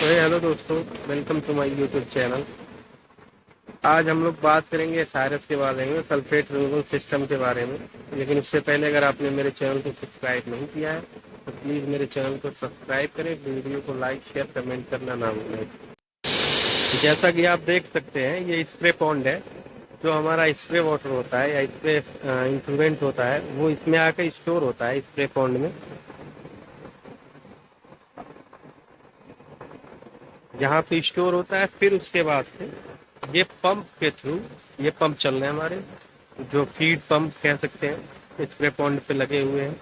तो हेलो दोस्तों, welcome to my YouTube channel. आज हम लोग बात करेंगे साइरस के बारे में, सल्फेट रिमूवल सिस्टम के बारे में। लेकिन उससे पहले अगर आपने मेरे चैनल को सब्सक्राइब नहीं किया है तो प्लीज़ मेरे चैनल को सब्सक्राइब करें, वीडियो को लाइक शेयर कमेंट करना ना भूलें। जैसा कि आप देख सकते हैं, ये स्प्रे पॉन्ड है। जो हमारा स्प्रे वाटर होता है या स्प्रे इंफ्लुएंट होता है वो इसमें आकर स्टोर होता है स्प्रे पॉन्ड में। यहाँ पे स्टोर होता है। फिर उसके बाद से ये पंप के थ्रू, ये पंप चल रहे हैं हमारे, जो फीड पंप कह सकते हैं, स्प्रे पॉन्ड पे लगे हुए हैं।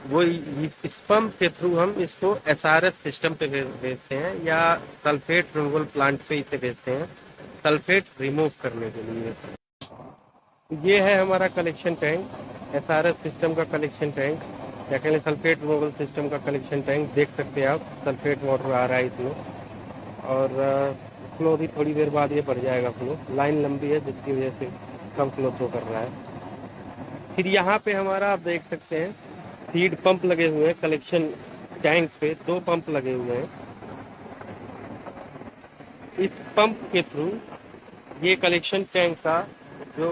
वो इस पंप के थ्रू हम इसको एसआरएस सिस्टम पे भेजते हैं या सल्फेट रिमूवल प्लांट पे इसे भेजते हैं सल्फेट रिमूव करने के लिए। ये है हमारा कलेक्शन टैंक, एसआरएस सिस्टम का कलेक्शन टैंक या कहें सल्फेट रिमूवल सिस्टम का कलेक्शन टैंक। देख सकते हैं आप, सल्फेट वाटर आ रहा है इसमें और फ्लो भी थोड़ी देर बाद ये बढ़ जाएगा। फ्लो लाइन लंबी है जिसकी वजह से कम फ्लो शो कर रहा है। फिर यहाँ पे हमारा आप देख सकते हैं फीड पंप लगे हुए हैं। कलेक्शन टैंक पे 2 पंप लगे हुए हैं। इस पंप के थ्रू ये कलेक्शन टैंक का जो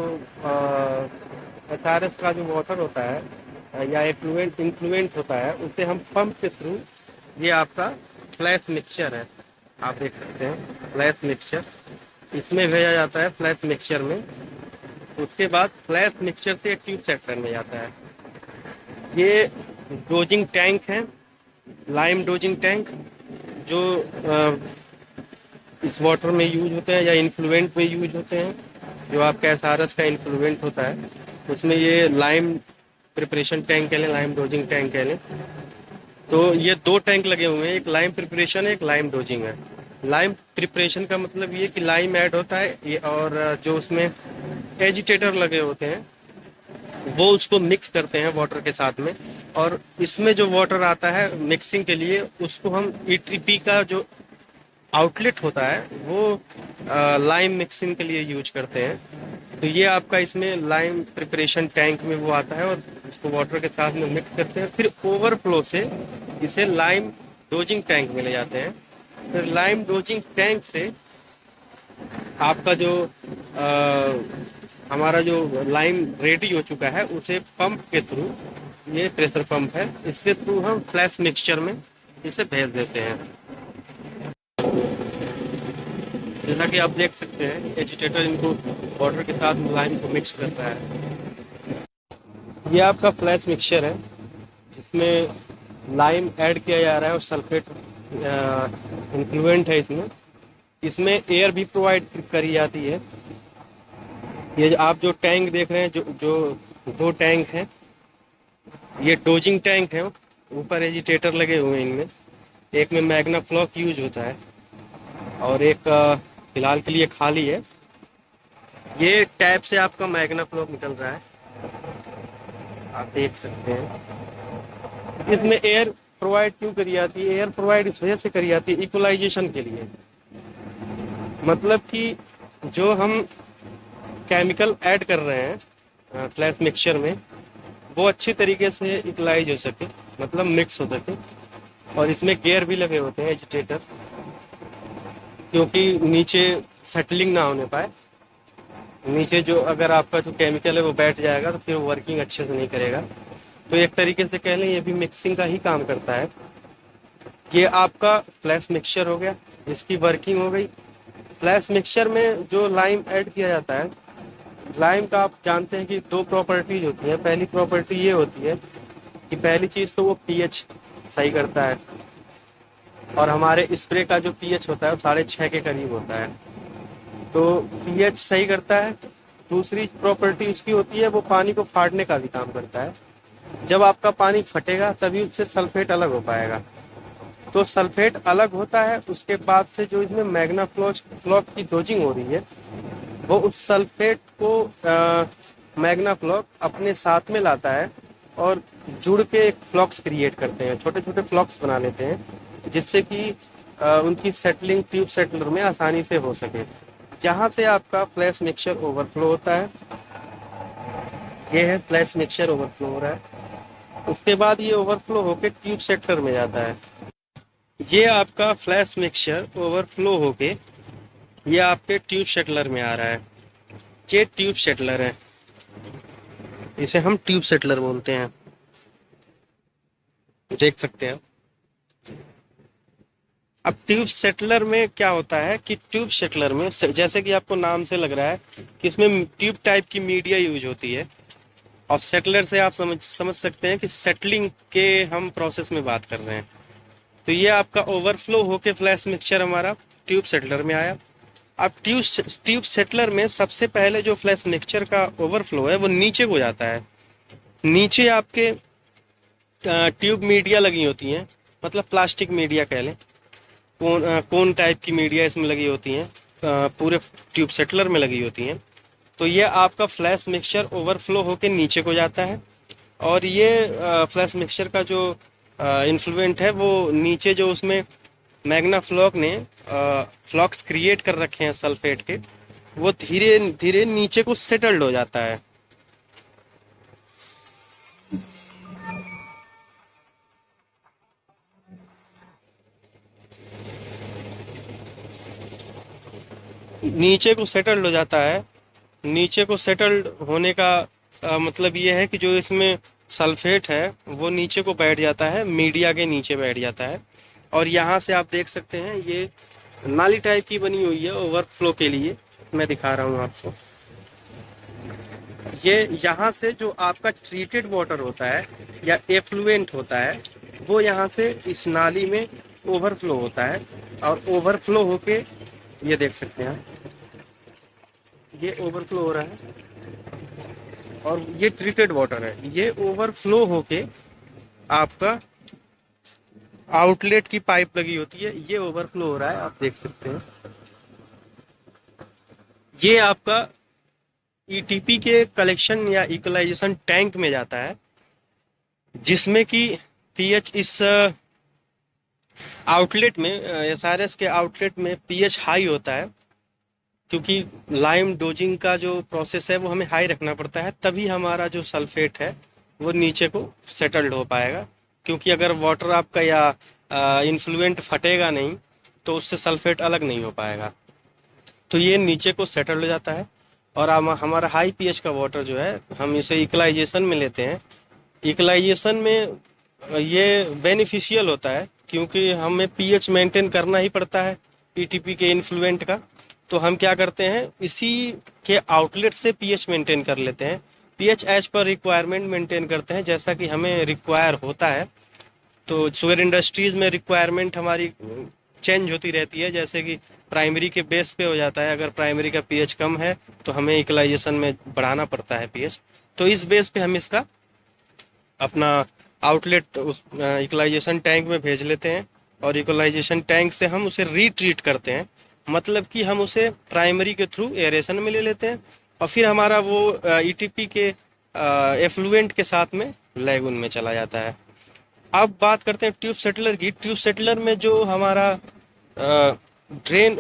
एसआरएस का जो वाटर होता है या इन्फ्लुएंट होता है उसे हम पंप के थ्रू, ये आपका फ्लैश मिक्सचर है, आप देख सकते हैं फ्लैश मिक्सचर, इसमें भेजा जाता है फ्लैश मिक्सचर में। उसके बाद फ्लैश मिक्सचर से ट्यूब सेक्टर में जाता है। ये डोजिंग टैंक है, लाइम डोजिंग टैंक, जो इस वाटर में यूज होते हैं या इन्फ्लुएंट में यूज होते हैं। जो आपका एसआरएस का इन्फ्लुएंट होता है उसमें ये लाइम प्रिपरेशन टैंक कह लें, लाइम डोजिंग टैंक कह लें। तो ये 2 टैंक लगे हुए हैं, एक लाइम प्रिपरेशन है, एक लाइम डोजिंग है। लाइम प्रिपरेशन का मतलब ये कि लाइम ऐड होता है ये, और जो उसमें एजिटेटर लगे होते हैं वो उसको मिक्स करते हैं वाटर के साथ में। और इसमें जो वाटर आता है मिक्सिंग के लिए उसको हम ईटीपी का जो आउटलेट होता है वो लाइम मिक्सिंग के लिए यूज करते हैं। तो ये आपका इसमें लाइम प्रिपरेशन टैंक में वो आता है और उसको वाटर के साथ में मिक्स करते हैं। फिर ओवरफ्लो से इसे लाइम डोजिंग टैंक में ले जाते हैं। फिर लाइम डोजिंग टैंक से आपका जो हमारा जो लाइम रेडी हो चुका है उसे पंप के थ्रू, ये प्रेशर पंप है, इसके थ्रू हम फ्लैश मिक्सचर में इसे भेज देते हैं। जैसा कि आप देख सकते हैं एजिटेटर इनको वाटर के साथ लाइम को मिक्स करता है। ये आपका फ्लैश मिक्सचर है जिसमें लाइम ऐड किया जा रहा है और सल्फेट इन्फ्लुएंट है इसमें। इसमें एयर भी प्रोवाइड करी जाती है। ये आप जो टैंक देख रहे हैं, जो 2 टैंक हैं, ये डोजिंग टैंक है। ऊपर एजिटेटर लगे हुए हैं इनमें। एक में मैग्ना फ्लॉक यूज होता है और एक फिलहाल के लिए खाली है। ये टैप से आपका मैग्ना फ्लॉक निकल रहा है, आप देख सकते हैं। इसमें एयर प्रोवाइड क्यों करी जाती है? एयर प्रोवाइड इस वजह से करी जाती है इक्वलाइजेशन के लिए। मतलब कि जो हम केमिकल ऐड कर रहे हैं फ्लैश मिक्सचर में वो अच्छी तरीके से इक्वलाइज हो सके, मतलब मिक्स हो सके। और इसमें गेयर भी लगे होते हैं एजिटेटर, क्योंकि नीचे सेटलिंग ना होने पाए। नीचे जो अगर आपका जो केमिकल है वो बैठ जाएगा तो फिर वर्किंग अच्छे से नहीं करेगा। तो एक तरीके से कह लें ये भी मिक्सिंग का ही काम करता है। ये आपका फ्लैश मिक्सचर हो गया, इसकी वर्किंग हो गई। फ्लैश मिक्सचर में जो लाइम ऐड किया जाता है, लाइम का आप जानते हैं कि 2 प्रॉपर्टीज होती है। पहली प्रॉपर्टी ये होती है कि पहली चीज़ तो वो पीएच सही करता है और हमारे स्प्रे का जो पीएच होता है वो 6.5 के करीब होता है, तो पीएच सही करता है। दूसरी प्रॉपर्टी उसकी होती है वो पानी को फाड़ने का भी काम करता है। जब आपका पानी फटेगा तभी उससे सल्फेट अलग हो पाएगा। तो सल्फेट अलग होता है, उसके बाद से जो इसमें मैग्ना फ्लॉक की डोजिंग हो रही है वो उस सल्फेट को मैग्ना फ्लॉक अपने साथ में लाता है और जुड़ के एक फ्लॉक्स क्रिएट करते हैं, छोटे छोटे फ्लॉक्स बना लेते हैं जिससे कि उनकी सेटलिंग ट्यूब सेटलर में आसानी से हो सके, जहाँ से आपका फ्लैश मिक्सचर ओवरफ्लो होता है। ये है फ्लैश मिक्सचर ओवरफ्लो हो रहा है। उसके बाद ये ओवरफ्लो होकर ट्यूब सेटलर में जाता है। ये आपका फ्लैश मिक्सचर ओवरफ्लो होके ये आपके ट्यूब शटलर में आ रहा है। ये ट्यूब शटलर है, इसे हम ट्यूब शटलर बोलते हैं। देख सकते हैं। अब ट्यूब सेटलर में क्या होता है कि ट्यूब सेटलर में जैसे कि आपको नाम से लग रहा है कि इसमें ट्यूब टाइप की मीडिया यूज होती है। और सेटलर से आप समझ सकते हैं कि सेटलिंग के हम प्रोसेस में बात कर रहे हैं। तो ये आपका ओवरफ्लो होके फ्लैश मिक्सचर हमारा ट्यूब सेटलर में आया। अब ट्यूब सेटलर में सबसे पहले जो फ्लैश मिक्सचर का ओवरफ्लो है वो नीचे को जाता है। नीचे आपके ट्यूब मीडिया लगी होती हैं, मतलब प्लास्टिक मीडिया कह लें, कोन टाइप की मीडिया इसमें लगी होती हैं, पूरे ट्यूब सेटलर में लगी होती हैं। तो ये आपका फ्लैश मिक्सचर ओवरफ्लो होके नीचे को जाता है। और ये फ्लैश मिक्सचर का जो इन्फ्लुएंट है वो नीचे जो उसमें मैग्ना फ्लॉक ने फ्लॉक्स क्रिएट कर रखे हैं सल्फेट के, वो धीरे धीरे नीचे को सेटल्ड हो जाता है। नीचे को सेटल्ड हो जाता है। नीचे को सेटल्ड होने का मतलब ये है कि जो इसमें सल्फेट है वो नीचे को बैठ जाता है, मीडिया के नीचे बैठ जाता है। और यहाँ से आप देख सकते हैं ये नाली टाइप की बनी हुई है ओवरफ्लो के लिए। मैं दिखा रहा हूँ आपको। ये यहाँ से जो आपका ट्रीटेड वाटर होता है या एफ्लुएंट होता है वो यहाँ से इस नाली में ओवरफ्लो होता है। और ओवरफ्लो होके ये देख सकते हैं, ये ओवरफ्लो हो रहा है। और ये ट्रीटेड वाटर है, ये ओवरफ्लो होके आपका आउटलेट की पाइप लगी होती है, ये ओवरफ्लो हो रहा है, आप देख सकते हैं। ये आपका ईटीपी के कलेक्शन या इक्वलाइजेशन टैंक में जाता है, जिसमें कि पीएच इस आउटलेट में एसआरएस के आउटलेट में पीएच हाई होता है, क्योंकि लाइम डोजिंग का जो प्रोसेस है वो हमें हाई रखना पड़ता है, तभी हमारा जो सल्फेट है वो नीचे को सेटल्ड हो पाएगा। क्योंकि अगर वाटर आपका या इन्फ्लुएंट फटेगा नहीं तो उससे सल्फेट अलग नहीं हो पाएगा। तो ये नीचे को सेटल हो जाता है। और हमारा हाई पीएच का वाटर जो है हम इसे इक्वलाइजेशन में लेते हैं। इक्वलाइजेशन में ये बेनिफिशियल होता है क्योंकि हमें पीएच मेंटेन करना ही पड़ता है ईटीपी के इन्फ्लुएंट का। तो हम क्या करते हैं, इसी के आउटलेट से पीएच मेंटेन कर लेते हैं। PH as per requirement maintain करते हैं, जैसा कि हमें रिक्वायर होता है। तो शुगर इंडस्ट्रीज में रिक्वायरमेंट हमारी चेंज होती रहती है, जैसे कि प्राइमरी के बेस पे हो जाता है। अगर प्राइमरी का पीएच कम है तो हमें इक्वलाइजेशन में बढ़ाना पड़ता है पीएच। तो इस बेस पे हम इसका अपना आउटलेट उस इक्वलाइजेशन टैंक में भेज लेते हैं। और इक्वलाइजेशन टैंक से हम उसे रीट्रीट करते हैं, मतलब कि हम उसे प्राइमरी के थ्रू एरेशन में ले लेते हैं और फिर हमारा वो ईटीपी के एफ्लुएंट के साथ में लैगून में चला जाता है। अब बात करते हैं ट्यूब सेटलर की। ट्यूब सेटलर में जो हमारा ड्रेन,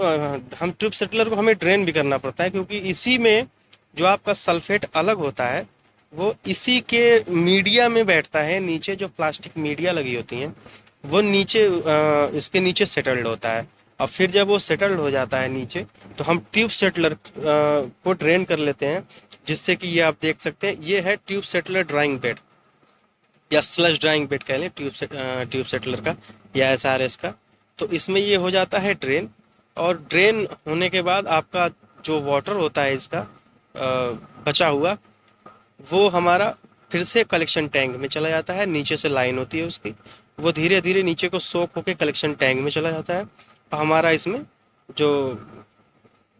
हम ट्यूब सेटलर को हमें ड्रेन भी करना पड़ता है, क्योंकि इसी में जो आपका सल्फेट अलग होता है वो इसी के मीडिया में बैठता है। नीचे जो प्लास्टिक मीडिया लगी होती हैं वो नीचे इसके नीचे सेटल्ड होता है। और फिर जब वो सेटल्ड हो जाता है नीचे तो हम ट्यूब सेटलर को ड्रेन कर लेते हैं, जिससे कि ये आप देख सकते हैं ये है ट्यूब सेटलर ड्राइंग बेड या स्लश ड्राइंग बेड कह लें ट्यूब सेटलर का या एसआरएस का। तो इसमें ये हो जाता है ड्रेन। और ड्रेन होने के बाद आपका जो वाटर होता है इसका बचा हुआ, वो हमारा फिर से कलेक्शन टैंक में चला जाता है। नीचे से लाइन होती है उसकी, वो धीरे धीरे नीचे को सोख होकर कलेक्शन टैंक में चला जाता है। और हमारा इसमें जो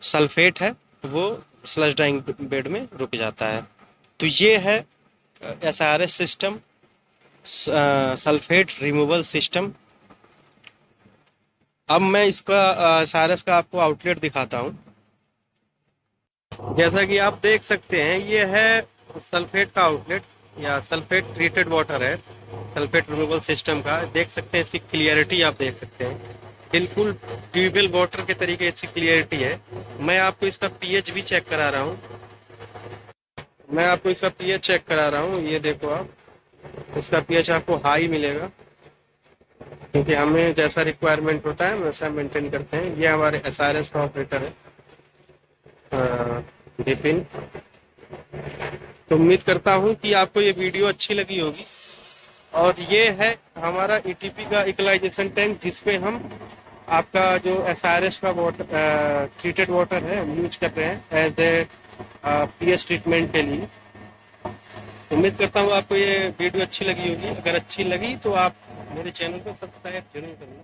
सल्फेट है वो स्लश ड्राइंग बेड में रुक जाता है। तो ये है SRS system, sulphate removal system. अब मैं इसका एसआरएस का आपको आउटलेट दिखाता हूँ। जैसा कि आप देख सकते हैं ये है सल्फेट का आउटलेट या सल्फेट ट्रीटेड वाटर है सल्फेट रिमूवल सिस्टम का। देख सकते हैं इसकी क्लियरिटी, आप देख सकते हैं बिल्कुल ट्यूबवेल वाटर के तरीके इसकी क्लियरिटी है। मैं आपको इसका पीएच भी चेक करा रहा हूँ। मैं आपको इसका पीएच चेक करा रहा हूँ, ये देखो आप, इसका पीएच आपको हाई मिलेगा। क्योंकि हमें जैसा रिक्वायरमेंट होता है हम वैसा मेंटेन करते हैं। ये हमारे एसआरएस का ऑपरेटर है विपिन। तो उम्मीद करता हूँ कि आपको ये वीडियो अच्छी लगी होगी। और ये है हमारा ईटीपी का इक्वलाइजेशन टैंक, जिसमें हम आपका जो एसआरएस का वाटर ट्रीटेड वाटर है यूज कर रहे हैं एज ए पीएच ट्रीटमेंट के लिए। उम्मीद करता हूँ आपको ये वीडियो अच्छी लगी होगी। अगर अच्छी लगी तो आप मेरे चैनल को सब्सक्राइब जरूर करना।